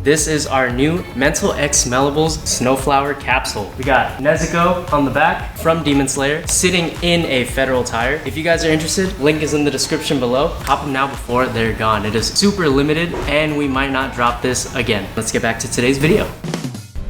This is our new Mental X Smellables Snowflower capsule. We got Nezuko on the back from Demon Slayer, sitting in a Federal tire. If you guys are interested, link is in the description below. Cop them now before they're gone. It is super limited and we might not drop this again. Let's get back to today's video.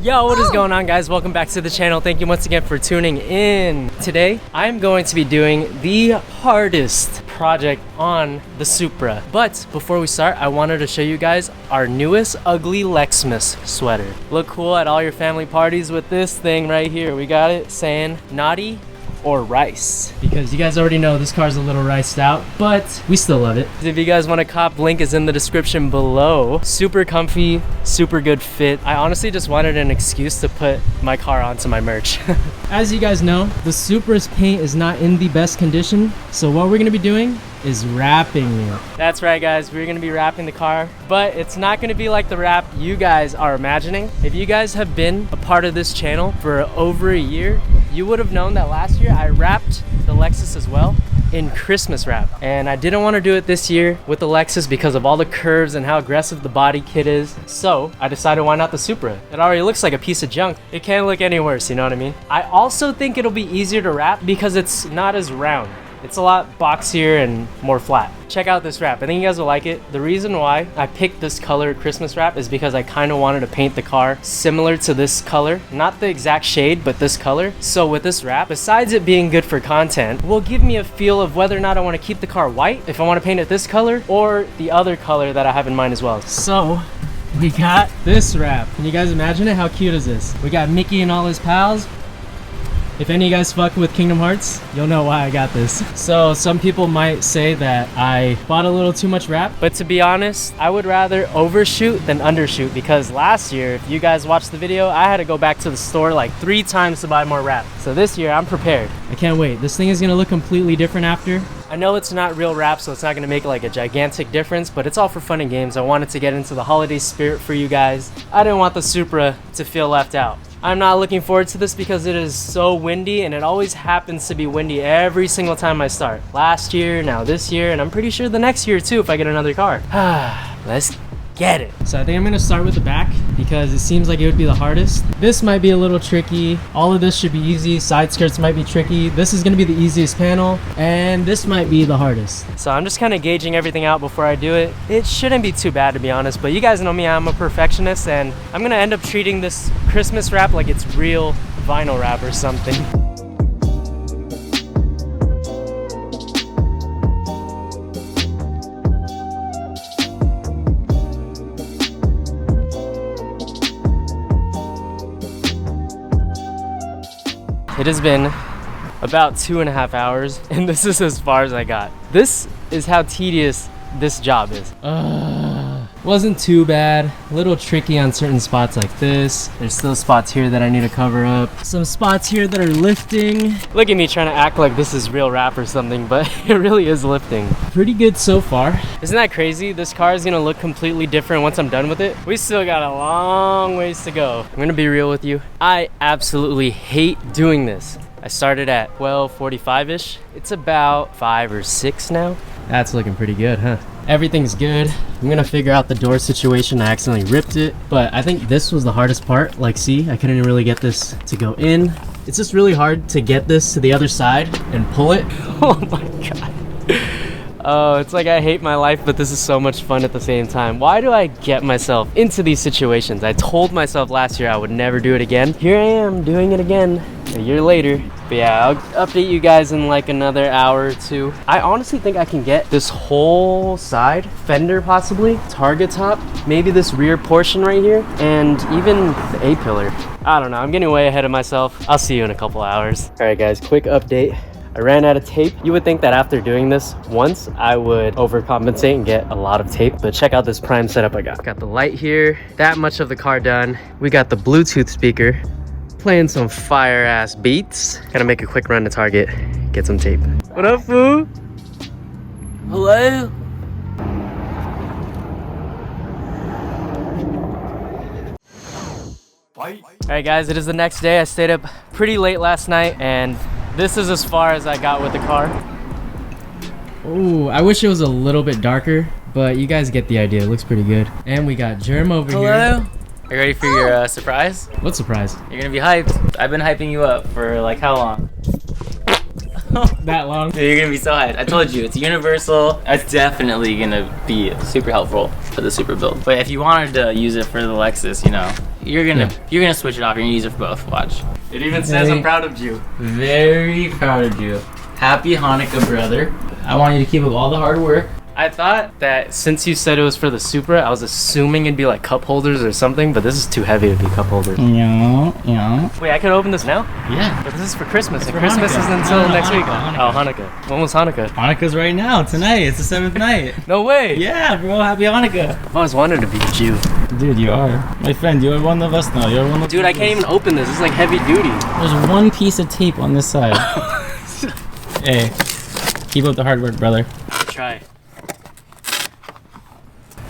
Yo, what is going on, guys? Welcome back to the channel. Thank you once again for tuning in. Today, I'm going to be doing the hardest project on the Supra. But before we start, I wanted to show you guys our newest Ugly LeXmas sweater. Look cool at all your family parties with this thing right here. We got it saying naughty or rice, because you guys already know this car's a little riced out, but we still love it. If you guys want to cop, link is in the description below. Super comfy, super good fit. I honestly just wanted an excuse to put my car onto my merch. As you guys know, the Supra's paint is not in the best condition, so what we're gonna be doing is wrapping it. That's right, guys, we're gonna be wrapping the car, but it's not gonna be like the wrap you guys are imagining. If you guys have been a part of this channel for over a year, you would have known that last year I wrapped the Lexus as well in Christmas wrap, and I didn't want to do it this year with the Lexus because of all the curves and how aggressive the body kit is. So I decided, why not the Supra? It already looks like a piece of junk. It can't look any worse, you know what I mean? I also think it'll be easier to wrap because it's not as round. It's a lot boxier and more flat. Check out this wrap. I think you guys will like it. The reason why I picked this color Christmas wrap is because I kind of wanted to paint the car similar to this color. Not the exact shade, but this color. So with this wrap, besides it being good for content, will give me a feel of whether or not I want to keep the car white, if I want to paint it this color, or the other color that I have in mind as well. So we got this wrap. Can you guys imagine it? How cute is this? We got Mickey and all his pals. If any of you guys fuck with Kingdom Hearts, you'll know why I got this. So some people might say that I bought a little too much wrap, but to be honest, I would rather overshoot than undershoot, because last year, if you guys watched the video, I had to go back to the store like 3 times to buy more wrap. So this year, I'm prepared. I can't wait. This thing is gonna look completely different after. I know it's not real wrap, so it's not gonna make like a gigantic difference, but it's all for fun and games. I wanted to get into the holiday spirit for you guys. I didn't want the Supra to feel left out. I'm not looking forward to this because it is so windy, and it always happens to be windy every single time I start. Last year, now this year, and I'm pretty sure the next year too if I get another car. Let's get it. So I think I'm gonna start with the back because it seems like it would be the hardest. This might be a little tricky. All of this should be easy. Side skirts might be tricky. This is gonna be the easiest panel, and this might be the hardest. So I'm just kind of gauging everything out before I do it. It shouldn't be too bad, to be honest, but you guys know me, I'm a perfectionist, and I'm gonna end up treating this Christmas wrap like it's real vinyl wrap or something. It has been about 2.5 hours, and this is as far as I got. This is how tedious this job is. Wasn't too bad. A little tricky on certain spots like this. There's still spots here that I need to cover up. Some spots here that are lifting. Look at me trying to act like this is real wrap or something, but it really is lifting. Pretty good so far. Isn't that crazy? This car is gonna look completely different once I'm done with it. We still got a long ways to go. I'm gonna be real with you. I absolutely hate doing this. I started at 12:45-ish. It's about 5 or 6 now. That's looking pretty good, huh? Everything's good. I'm gonna figure out the door situation. I accidentally ripped it, but I think this was the hardest part. Like, see, I couldn't really get this to go in. It's just really hard to get this to the other side and pull it. Oh my God. Oh, it's like I hate my life, but this is so much fun at the same time. Why do I get myself into these situations? I told myself last year I would never do it again. Here I am doing it again a year later. But yeah, I'll update you guys in like another hour or 2. I honestly think I can get this whole side, fender possibly, target top, maybe this rear portion right here, and even the A-pillar. I don't know, I'm getting way ahead of myself. I'll see you in a couple hours. All right guys, quick update. I ran out of tape. You would think that after doing this once, I would overcompensate and get a lot of tape, but check out this prime setup I got. Got the light here, that much of the car done. We got the Bluetooth speaker, playing some fire ass beats. Gotta make a quick run to Target, get some tape. What up, foo? Hello? Alright guys, it is the next day. I stayed up pretty late last night, and this is as far as I got with the car. Ooh, I wish it was a little bit darker, but you guys get the idea. It looks pretty good. And we got Jerm over here. Hello. Are you ready for your surprise? What surprise? You're gonna be hyped. I've been hyping you up for like how long? That long? Dude, you're gonna be so hyped. I told you, it's universal. It's definitely gonna be super helpful for the Supra build. But if you wanted to use it for the Lexus, you know, you're gonna switch it off. You're gonna use it for both. Watch. It even says I'm proud of you. Very proud of you. Happy Hanukkah, brother. I want you to keep up all the hard work. I thought that since you said it was for the Supra, I was assuming it'd be like cup holders or something, but this is too heavy to be cup holders. Yeah. Wait, I could open this now? Yeah. But this is for Christmas, It's and for Christmas Hanukkah. isn't until next week. Hanukkah. Oh, Hanukkah. When was Hanukkah? Hanukkah's right now, tonight. It's the 7th night. No way! Yeah, bro. Happy Hanukkah. I've always wanted to be a Jew. Dude, you are. My friend, you're one of us now. You're one of Dude, I can't even open this. It's like heavy duty. There's one piece of tape on this side. Hey, keep up the hard work, brother. Try.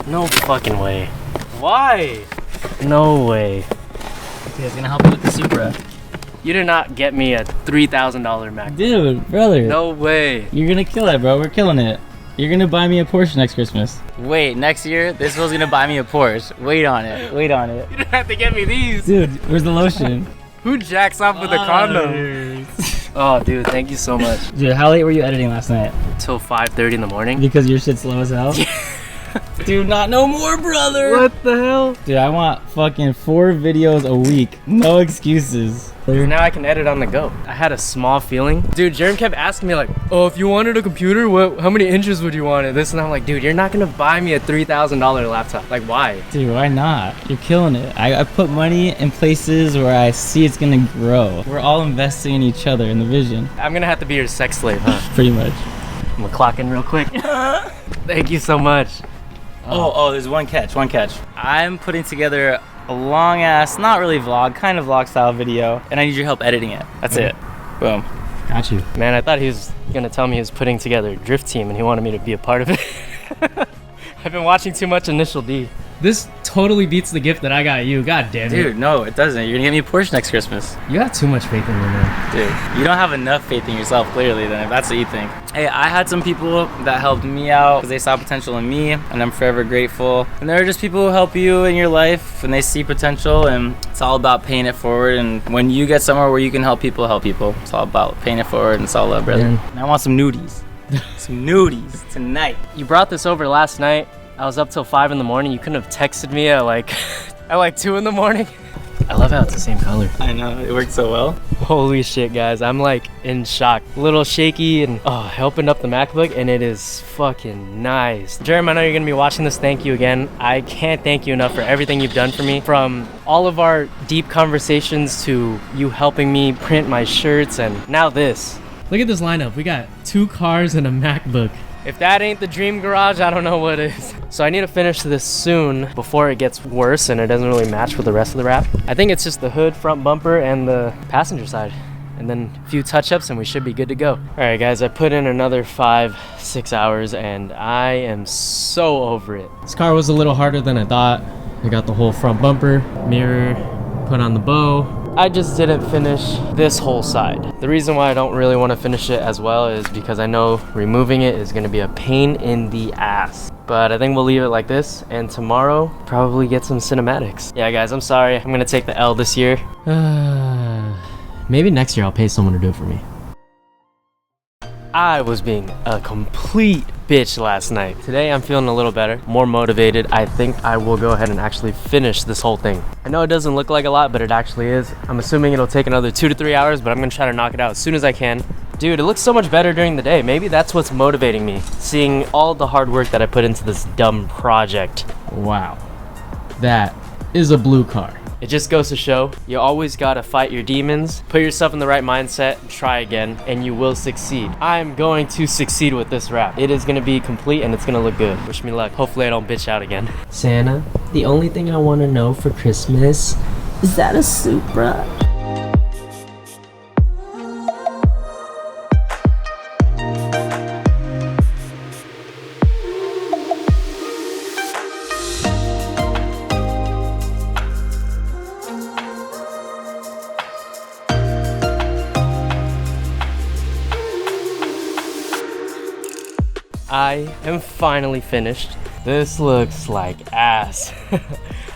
No fucking way. Why? No way. Okay, it's gonna help you with the Supra. You did not get me a $3,000 Mac. Dude, brother. No way. You're gonna kill it, bro. We're killing it. You're gonna buy me a Porsche next Christmas. Wait, next year, this was gonna buy me a Porsche. Wait on it. Wait on it. You didn't have to get me these. Dude, where's the lotion? Who jacks off with a condom? Oh, dude, thank you so much. Dude, how late were you editing last night? Till 5:30 in the morning. Because your shit's slow as hell? Dude, not no more, brother! What the hell? Dude, I want fucking 4 videos a week. No excuses. Now I can edit on the go. I had a small feeling. Dude, Jerm kept asking me like, oh, if you wanted a computer, how many inches would you want it? This and I'm like, dude, you're not gonna buy me a $3,000 laptop. Like, why? Dude, why not? You're killing it. I put money in places where I see it's gonna grow. We're all investing in each other in the vision. I'm gonna have to be your sex slave, huh? Pretty much. I'm gonna clock in real quick. Thank you so much. Oh, there's one catch. I'm putting together a long ass, not really vlog, kind of vlog style video, and I need your help editing it. That's it. Boom. Got you. Man, I thought he was gonna tell me he was putting together a drift team and he wanted me to be a part of it. I've been watching too much Initial D. This totally beats the gift that I got you. God damn it. Dude, no, it doesn't. You're gonna get me a Porsche next Christmas. You have too much faith in me, man. Dude, you don't have enough faith in yourself, clearly, then, if that's what you think. Hey, I had some people that helped me out because they saw potential in me, and I'm forever grateful. And there are just people who help you in your life when they see potential, and it's all about paying it forward. And when you get somewhere where you can help people. It's all about paying it forward, and it's all love, brother. And I want some nudies. Some nudies tonight. You brought this over last night. I was up till 5 in the morning. You couldn't have texted me at like 2 in the morning. I love how it's the same color. I know, it worked so well. Holy shit, guys. I'm like in shock. A little shaky, and I opened up the MacBook and it is fucking nice. Jerm, I know you're gonna be watching this. Thank you again. I can't thank you enough for everything you've done for me. From all of our deep conversations to you helping me print my shirts, and now this. Look at this lineup. We got 2 cars and a MacBook. If that ain't the dream garage, I don't know what is. So I need to finish this soon before it gets worse and it doesn't really match with the rest of the wrap. I think it's just the hood, front bumper, and the passenger side. And then a few touch-ups and we should be good to go. All right, guys, I put in another 5-6 hours and I am so over it. This car was a little harder than I thought. I got the whole front bumper, mirror, put on the bow. I just didn't finish this whole side. The reason why I don't really want to finish it as well is because I know removing it is going to be a pain in the ass. But I think we'll leave it like this, and tomorrow probably get some cinematics. Yeah, guys, I'm sorry. I'm gonna take the L this year. Maybe next year I'll pay someone to do it for me. I was being a complete bitch last night. Today I'm feeling a little better, more motivated. I think I will go ahead and actually finish this whole thing. I know it doesn't look like a lot, but it actually is. I'm assuming it'll take another 2 to 3 hours, but I'm gonna try to knock it out as soon as I can. Dude, it looks so much better during the day. Maybe that's what's motivating me, seeing all the hard work that I put into this dumb project. Wow, that is a blue car. It just goes to show, you always gotta fight your demons, put yourself in the right mindset, try again, and you will succeed. I'm going to succeed with this wrap. It is gonna be complete and it's gonna look good. Wish me luck. Hopefully I don't bitch out again. Santa, the only thing I want to know for Christmas is that a Supra? I am finally finished. This looks like ass.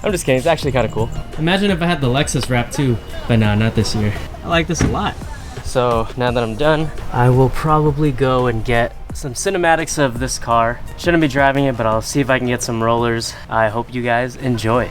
I'm just kidding, it's actually kind of cool. Imagine if I had the Lexus wrap too, but nah, not this year. I like this a lot. So now that I'm done, I will probably go and get some cinematics of this car. Shouldn't be driving it, but I'll see if I can get some rollers. I hope you guys enjoy.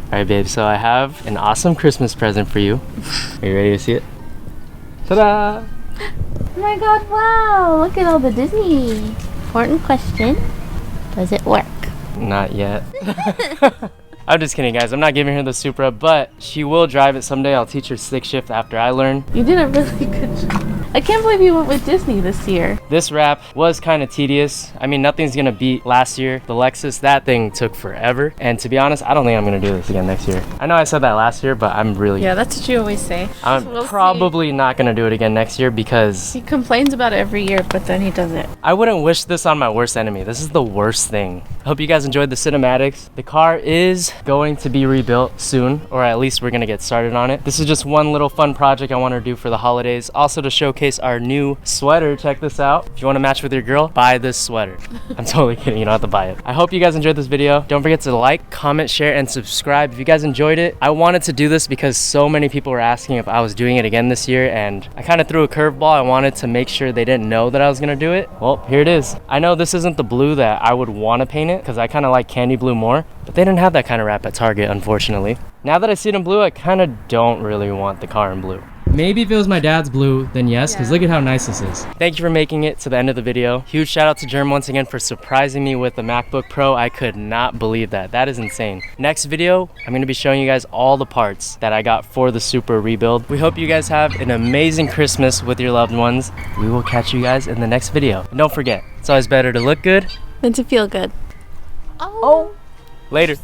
Alright babe, so I have an awesome Christmas present for you. Are you ready to see it? Ta-da! Oh my god, wow! Look at all the Disney. Important question. Does it work? Not yet. I'm just kidding guys, I'm not giving her the Supra, but she will drive it someday. I'll teach her stick shift after I learn. You did a really good job. I can't believe you went with Disney this year. This wrap was kind of tedious. I mean, nothing's gonna beat last year. The Lexus, that thing took forever. And to be honest, I don't think I'm gonna do this again next year. I know I said that last year, but I'm really... Yeah, that's what you always say. I'm probably not gonna do it again next year because... He complains about it every year, but then he does it. I wouldn't wish this on my worst enemy. This is the worst thing. I hope you guys enjoyed the cinematics. The car is going to be rebuilt soon, or at least we're gonna get started on it. This is just one little fun project I want to do for the holidays. Also to showcase our new sweater. Check this out. If you want to match with your girl, buy this sweater. I'm totally kidding, you don't have to buy it. I hope you guys enjoyed this video. Don't forget to like, comment, share, and subscribe if you guys enjoyed it. I wanted to do this because so many people were asking if I was doing it again this year, and I kind of threw a curveball. I wanted to make sure they didn't know that I was gonna do it. Well, here it is. I know this isn't the blue that I would want to paint it because I kind of like candy blue more, but they didn't have that kind of wrap at Target, unfortunately. Now that I see it in blue, I kind of don't really want the car in blue. Maybe if it was my dad's blue, then yes, because look at how nice this is. Thank you for making it to the end of the video. Huge shout out to Jerm once again for surprising me with the MacBook Pro. I could not believe that. That is insane. Next video, I'm going to be showing you guys all the parts that I got for the Supra rebuild. We hope you guys have an amazing Christmas with your loved ones. We will catch you guys in the next video. And don't forget, it's always better to look good Than to feel good. Oh. Later.